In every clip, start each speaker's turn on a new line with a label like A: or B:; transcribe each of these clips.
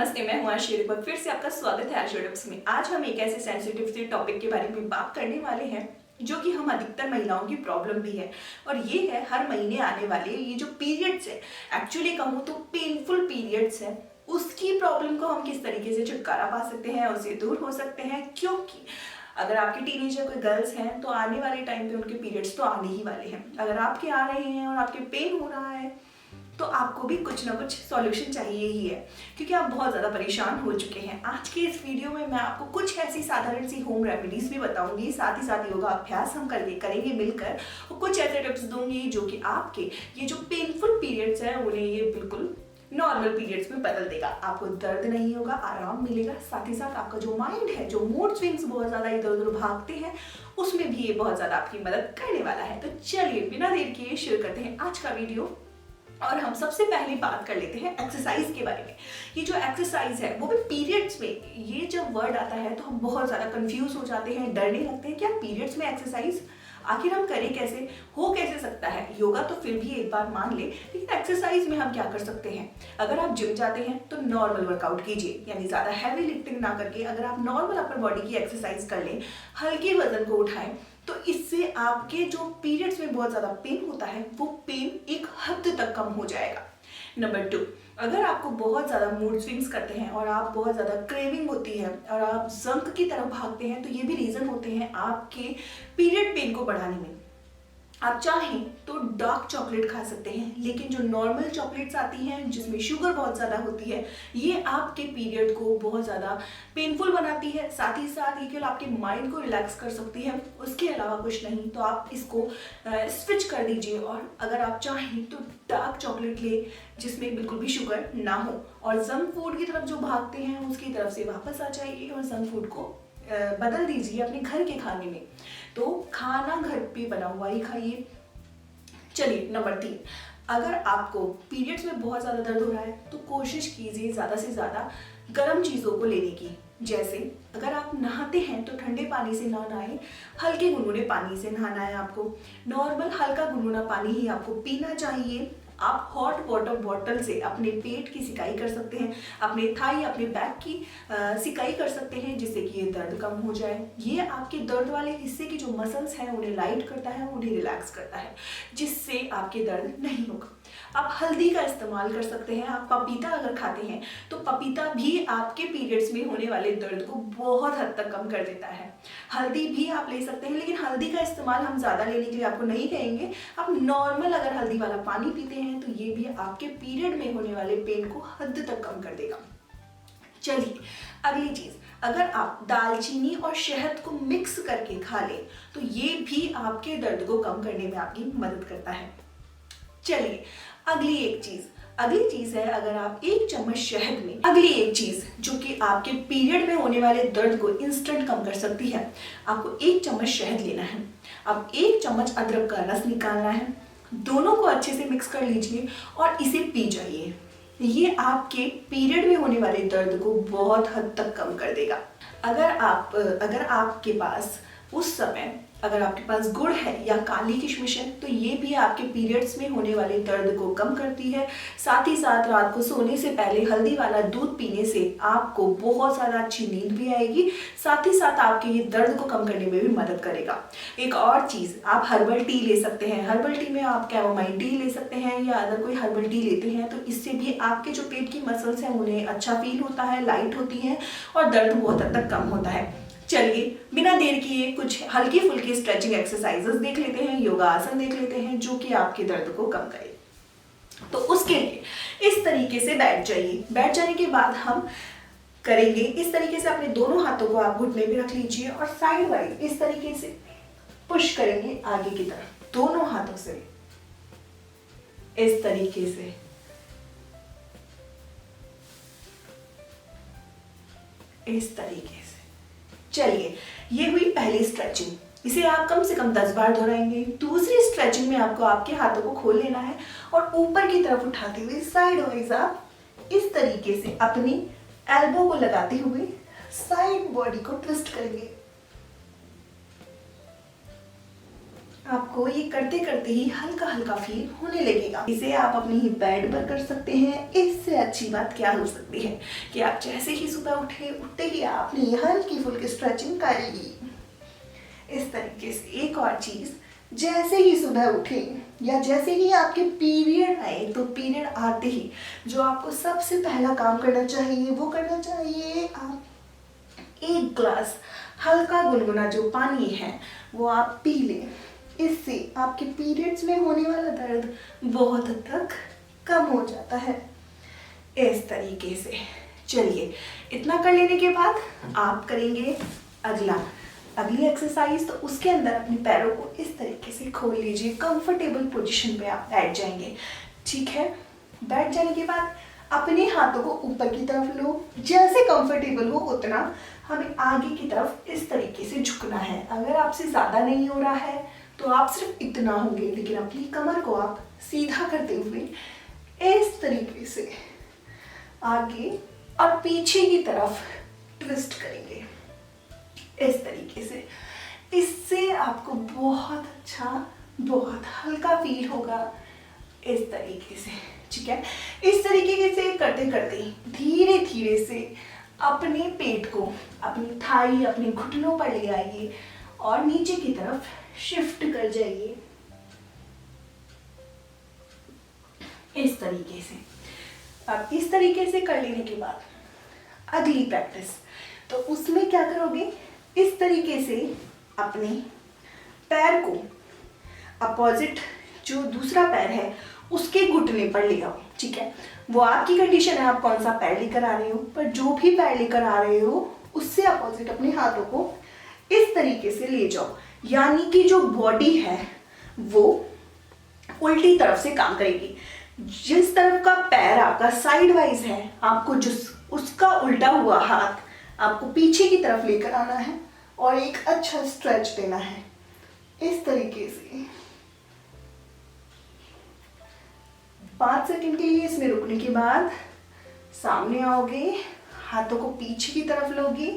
A: नमस्ते, मैं हूं आशी एक बार फिर से आपका स्वागत है आशी टिप्स में। आज हम एक ऐसे सेंसिटिव से टॉपिक के बारे में बात करने वाले हैं जो कि हम अधिकतर महिलाओं की प्रॉब्लम भी है, और ये है हर महीने आने वाले ये जो पीरियड्स है, एक्चुअली कहूँ तो पेनफुल पीरियड्स है, उसकी प्रॉब्लम को हम किस तरीके से छुटकारा पा सकते हैं, उससे दूर हो सकते हैं। क्योंकि अगर आपके टीनेजर कोई गर्ल्स हैं तो आने वाले टाइम पे उनके पीरियड्स तो आने ही वाले हैं। अगर आपके आ रहे हैं और आपके पेन हो रहा है तो आपको भी कुछ ना कुछ सॉल्यूशन चाहिए ही है, क्योंकि आप बहुत ज़्यादा परेशान हो चुके हैं। आज के इस वीडियो में मैं आपको कुछ ऐसी साधारण सी होम रेमेडीज भी बताऊंगी, साथ ही साथ योगा अभ्यास हम करेंगे मिलकर, और कुछ ऐसे टिप्स दूंगी जो कि आपके ये जो पेनफुल पीरियड्स हैं उन्हें ये बिल्कुल नॉर्मल पीरियड्स में बदल देगा। आपको दर्द नहीं होगा, आराम मिलेगा। साथ ही साथ आपका जो माइंड है, जो मूड स्विंग्स बहुत ज़्यादा इधर उधर भागते हैं, उसमें भी ये बहुत ज़्यादा आपकी मदद करने वाला है। तो चलिए बिना देर किए शुरू करते हैं आज का वीडियो। और हम सबसे पहले बात कर लेते हैं एक्सरसाइज के बारे में। ये जो एक्सरसाइज है वो भी पीरियड्स में, ये जब वर्ड आता है तो हम बहुत ज़्यादा कंफ्यूज हो जाते हैं, डरने लगते हैं। क्या पीरियड्स में एक्सरसाइज आखिर हम करें कैसे, हो कैसे सकता है? योगा तो फिर भी एक बार मान ले, लेकिन एक्सरसाइज में हम क्या कर सकते हैं? अगर आप जिम जाते हैं तो नॉर्मल वर्कआउट कीजिए, यानी ज़्यादा हैवी लिफ्टिंग ना करके अगर आप नॉर्मल अपर बॉडी की एक्सरसाइज कर लें, हल्के वजन को उठाएं, तो इससे आपके जो पीरियड्स में बहुत ज़्यादा पेन होता है वो पेन एक हद तक कम हो जाएगा। नंबर 2, अगर आपको बहुत ज़्यादा मूड स्विंग्स करते हैं और आप बहुत ज़्यादा क्रेविंग होती है और आप जंक की तरफ भागते हैं, तो ये भी रीज़न होते हैं आपके पीरियड पेन को बढ़ाने में। आप चाहें तो डार्क चॉकलेट खा सकते हैं, लेकिन जो नॉर्मल चॉकलेट्स आती हैं जिसमें शुगर बहुत ज़्यादा होती है, ये आपके पीरियड को बहुत ज़्यादा पेनफुल बनाती है। साथ ही साथ ये केवल आपके माइंड को रिलैक्स कर सकती है, उसके अलावा कुछ नहीं। तो आप इसको स्विच कर दीजिए, और अगर आप चाहें तो डार्क चॉकलेट ले जिसमें बिल्कुल भी शुगर ना हो, और जंक फूड की तरफ जो भागते हैं उसकी तरफ से वापस आ जाइए और जंक फूड को बदल दीजिए अपने घर के खाने में। तो खाना घर पे बना हुआ ही खाइए। चलिए नंबर 3, अगर आपको पीरियड्स में बहुत ज़्यादा दर्द हो रहा है तो कोशिश कीजिए ज़्यादा से ज़्यादा गर्म चीज़ों को लेने की। जैसे अगर आप नहाते हैं तो ठंडे पानी से ना नहाएं, हल्के गुनगुने पानी से नहाना है आपको। नॉर्मल हल्का गुनगुना पानी ही आपको पीना चाहिए। आप हॉट वाटर बॉटल से अपने पेट की सिकाई कर सकते हैं, अपने थाई, अपने बैक की सिकाई कर सकते हैं, जिससे कि ये दर्द कम हो जाए। ये आपके दर्द वाले हिस्से की जो मसल्स हैं उन्हें लाइट करता है, उन्हें रिलैक्स करता है, जिससे आपके दर्द नहीं होगा। आप हल्दी का इस्तेमाल कर सकते हैं। आप पपीता अगर खाते हैं तो पपीता भी आपके पीरियड्स में होने वाले दर्द को बहुत हद तक कम कर देता है। हल्दी भी आप ले सकते हैं, लेकिन हल्दी का इस्तेमाल हम ज़्यादा लेने के लिए आपको नहीं कहेंगे। आप नॉर्मल अगर हल्दी वाला पानी पीते हैं तो ये भी आपके पीरियड में होने वाले पेन को हद तक कम कर देगा। चलिए अगली चीज़, अगर आप दालचीनी और शहद को मिक्स करके खा लें तो ये भी आपके दर्द को कम करने में आपकी मदद करता है। चलिए अगली चीज है, अगर आप 1 चम्मच शहद में, अगली एक चीज जो कि आपके पीरियड में होने वाले दर्द को इंस्टेंट कम कर सकती है, आपको 1 चम्मच शहद लेना है। अब 1 चम्मच अदरक का रस निकालना है, दोनों को अच्छे से मिक्स कर लीजिए और इसे पी जाइए। ये आपके पीरियड में होने वाले दर्द को बहुत हद तक कम कर देगा। अगर आपके पास उस समय अगर आपके पास गुड़ है या काली किशमिश है तो ये भी आपके पीरियड्स में होने वाले दर्द को कम करती है। साथ ही साथ रात को सोने से पहले हल्दी वाला दूध पीने से आपको बहुत ज़्यादा अच्छी नींद भी आएगी। साथ ही साथ आपके ये दर्द को कम करने में भी मदद करेगा। एक और चीज़, आप हर्बल टी ले सकते हैं। हर्बल टी में आप कैमोमाइल टी ले सकते हैं, या अगर कोई हर्बल टी लेते हैं तो इससे भी आपके जो पेट की मसल्स हैं उन्हें अच्छा फील होता है, लाइट होती हैं और दर्द बहुत हद तक कम होता है। चलिए बिना देर किए कुछ हल्की फुल्की स्ट्रेचिंग एक्सरसाइजेस देख लेते हैं, योगा आसन देख लेते हैं जो कि आपके दर्द को कम करे। तो उसके लिए इस तरीके से बैठ जाइए। बैठ जाने के बाद हम करेंगे इस तरीके से, अपने दोनों हाथों को आप घुटने पे रख लीजिए और साइड वाइज इस तरीके से पुश करेंगे आगे की तरफ, दोनों हाथों से इस तरीके से। इस तरीके से। चलिए ये हुई पहली स्ट्रेचिंग, इसे आप कम से कम 10 बार दोहराएंगे। दूसरी स्ट्रेचिंग में आपको आपके हाथों को खोल लेना है और ऊपर की तरफ उठाते हुए साइड वाइज आप इस तरीके से अपनी एल्बो को लगाते हुए साइड बॉडी को ट्विस्ट करेंगे। आपको ये करते करते ही हल्का हल्का फील होने लगेगा। इसे आप अपनी ही बेड पर कर सकते हैं। इससे अच्छी बात क्या हो सकती है कि आप जैसे ही सुबह उठते ही आपने हल्की फुल्की स्ट्रेचिंग कर ली। इस तरीके से एक और चीज, जैसे ही सुबह उठे या जैसे ही आपके पीरियड आए, तो पीरियड आते ही जो आपको सबसे पहला काम करना चाहिए वो करना चाहिए, आप 1 ग्लास हल्का गुनगुना जो पानी है वो आप पी लें। इससे आपके पीरियड्स में होने वाला दर्द बहुत हद तक कम हो जाता है। इस तरीके से चलिए, इतना कर लेने के बाद आप करेंगे अगली एक्सरसाइज। तो उसके अंदर अपने पैरों को इस तरीके से खोल लीजिए। कंफर्टेबल पोजीशन पे आप बैठ जाएंगे। ठीक है, बैठ जाने के बाद अपने हाथों को ऊपर की तरफ लो। जैसे कंफर्टेबल हो उतना हमें आगे की तरफ इस तरीके से झुकना है। अगर आपसे ज़्यादा नहीं हो रहा है तो आप सिर्फ इतना होंगे, लेकिन अपनी कमर को आप सीधा करते हुए इस तरीके से आगे और पीछे की तरफ ट्विस्ट करेंगे। इस तरीके से, इससे आपको बहुत अच्छा, बहुत हल्का फील होगा। इस तरीके से, ठीक है। इस तरीके से करते करते धीरे धीरे से अपने पेट को अपनी थाई, अपने घुटनों पर ले आइए और नीचे की तरफ शिफ्ट कर जाइए। इस तरीके से, अब इस तरीके से कर लेने के बाद अगली प्रैक्टिस, तो उसमें क्या करोगे, इस तरीके से अपने पैर को अपोजिट जो दूसरा पैर है उसके घुटने पर ले आओ। ठीक है, वो आपकी कंडीशन है, आप कौन सा पैर लेकर आ रहे हो, पर जो भी पैर लेकर आ रहे हो उससे अपोजिट अपने हाथों को इस तरीके से ले जाओ। यानी कि जो बॉडी है वो उल्टी तरफ से काम करेगी। जिस तरफ का पैर आपका साइड वाइज है, आपको जिस उसका उल्टा हुआ हाथ आपको पीछे की तरफ लेकर आना है और एक अच्छा स्ट्रेच देना है। इस तरीके से 5 सेकंड के लिए इसमें रुकने के बाद सामने आओगे, हाथों को पीछे की तरफ लोगे,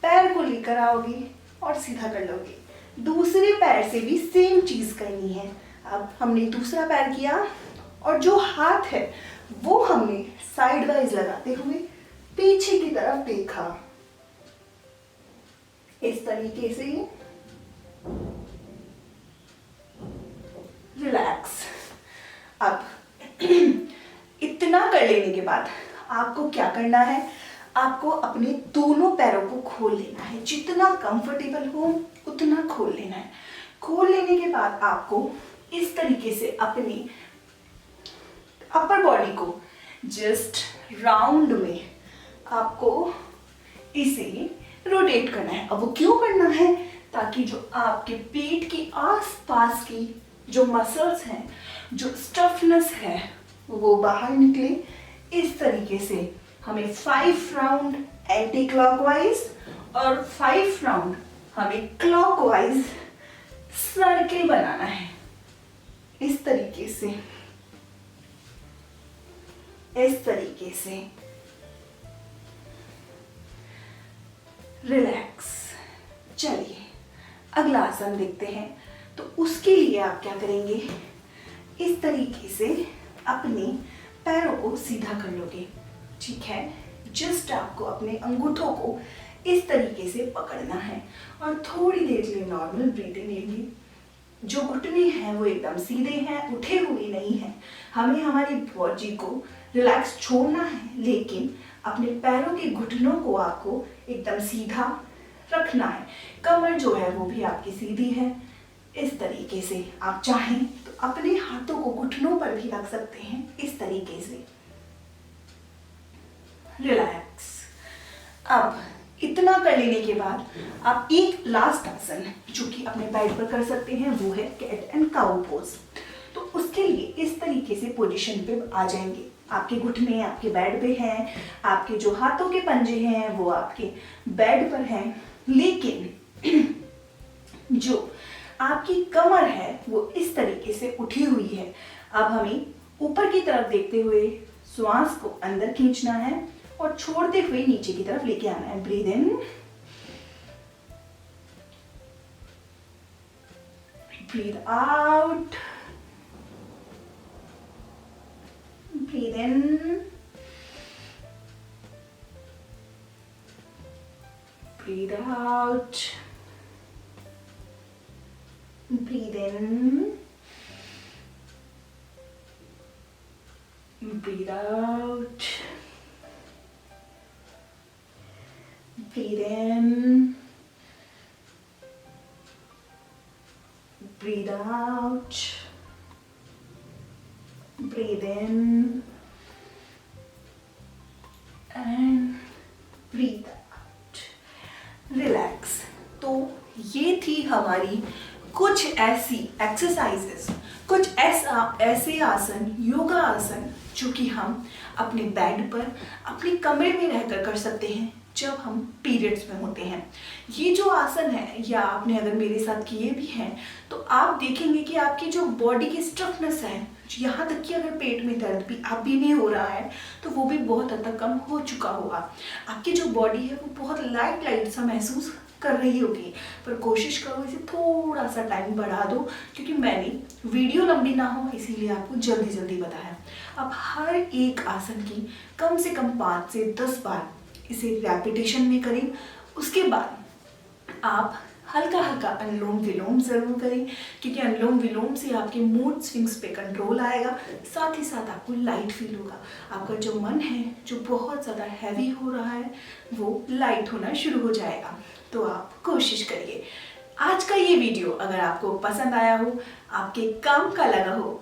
A: पैर को लेकर आओगे और सीधा कर लोगे। दूसरे पैर से भी सेम चीज करनी है। अब हमने दूसरा पैर किया और जो हाथ है वो हमने साइड वाइज लगाते हुए पीछे की तरफ देखा। इस तरीके से रिलैक्स। अब इतना कर लेने के बाद आपको क्या करना है, आपको अपने दोनों पैरों को खोल लेना है। जितना कंफर्टेबल हो उतना खोल लेना है। खोल लेने के बाद आपको इस तरीके से अपनी अपर बॉडी को जस्ट राउंड में आपको इसे रोटेट करना है। अब वो क्यों करना है, ताकि जो आपके पेट के आसपास की जो मसल्स हैं, जो स्टफनेस है, वो बाहर निकले। इस तरीके से हमें 5 राउंड एंटी क्लॉकवाइज और 5 राउंड हमें क्लॉकवाइज सर्किल बनाना है। इस तरीके से, इस तरीके से रिलैक्स। चलिए अगला आसन देखते हैं। तो उसके लिए आप क्या करेंगे, इस तरीके से अपने पैरों को सीधा कर लोगे। ठीक है, जस्ट आपको अपने अंगूठों को इस तरीके से पकड़ना है और थोड़ी देर के लिए नॉर्मल ब्रीदिंग लेंगे। जो घुटने हैं वो एकदम सीधे हैं, उठे हुए नहीं हैं। हमें हमारी बॉडी को रिलैक्स छोड़ना है, लेकिन अपने पैरों के घुटनों को आपको एकदम सीधा रखना है। कमर जो है वो भी आपकी सीधी है। इस तरीके से आप चाहें तो अपने हाथों को घुटनों पर भी रख सकते हैं। इस तरीके से रिलैक्स। अब इतना कर लेने के बाद आप एक लास्ट आसन जो कि अपने बेड पर कर सकते हैं, वो है कैट एंड काउ पोज। तो उसके लिए इस तरीके से पोजीशन पे आ जाएंगे। आपके घुटने आपके बेड पे हैं, आपके जो हाथों के पंजे हैं वो आपके बेड पर हैं, लेकिन जो आपकी कमर है वो इस तरीके से उठी हुई है। अब हमें ऊपर की तरफ देखते हुए श्वास को अंदर खींचना है और छोड़ते हुए नीचे की तरफ लेके आना है। Breathe in, breathe out, breathe in, breathe out, breathe in, breathe out, breathe in, breathe out, breathe in and breathe out. Relax. तो ये थी हमारी कुछ ऐसी एक्सरसाइजेस, कुछ ऐसे आसन, योगा आसन जो कि हम अपने बेड पर, अपने कमरे में रहकर कर सकते हैं जब हम पीरियड्स में होते हैं। ये जो आसन है, या आपने अगर मेरे साथ किए भी हैं तो आप देखेंगे कि आपकी जो बॉडी की स्टिफनेस है, यहाँ तक कि अगर पेट में दर्द भी अभी भी हो रहा है तो वो भी बहुत हद तक कम हो चुका होगा। आपकी जो बॉडी है वो बहुत लाइट सा महसूस कर रही होगी। पर कोशिश करो इसे थोड़ा सा टाइम बढ़ा दो, क्योंकि मैंने वीडियो लंबी ना हो इसीलिए आपको जल्दी बताया। अब हर एक आसन की कम से कम 5 से 10 बार इसे रेपिटेशन में करें। उसके बाद आप हल्का अनुलोम विलोम जरूर करें, क्योंकि अनुलोम विलोम से आपके मूड स्विंग्स पे कंट्रोल आएगा, साथ ही साथ आपको लाइट फील होगा। आपका जो मन है जो बहुत ज़्यादा हैवी हो रहा है वो लाइट होना शुरू हो जाएगा। तो आप कोशिश करिए। आज का ये वीडियो अगर आपको पसंद आया हो, आपके काम का लगा हो,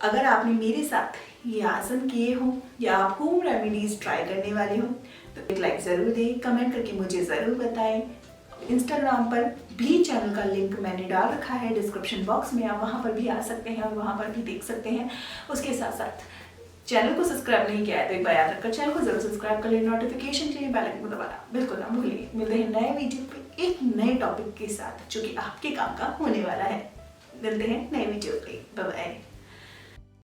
A: अगर आपने मेरे साथ ये आसन किए हो या आप होम रेमेडीज ट्राई करने वाले हो तो एक लाइक ज़रूर दें, कमेंट करके मुझे ज़रूर बताएं। इंस्टाग्राम पर भी चैनल का लिंक मैंने डाल रखा है डिस्क्रिप्शन बॉक्स में, आप वहाँ पर भी आ सकते हैं और वहाँ पर भी देख सकते हैं। उसके साथ साथ चैनल को सब्सक्राइब नहीं किया है तो एक बार याद रखकर चैनल को जरूर सब्सक्राइब कर लें, नोटिफिकेशन के लिए बेल आइकन को दबाना बिल्कुल ना भूलिए। मिलते हैं नए वीडियो पे एक नए टॉपिक के साथ जो कि आपके काम का होने वाला है। मिलते हैं नए वीडियो पे, बाय बाय।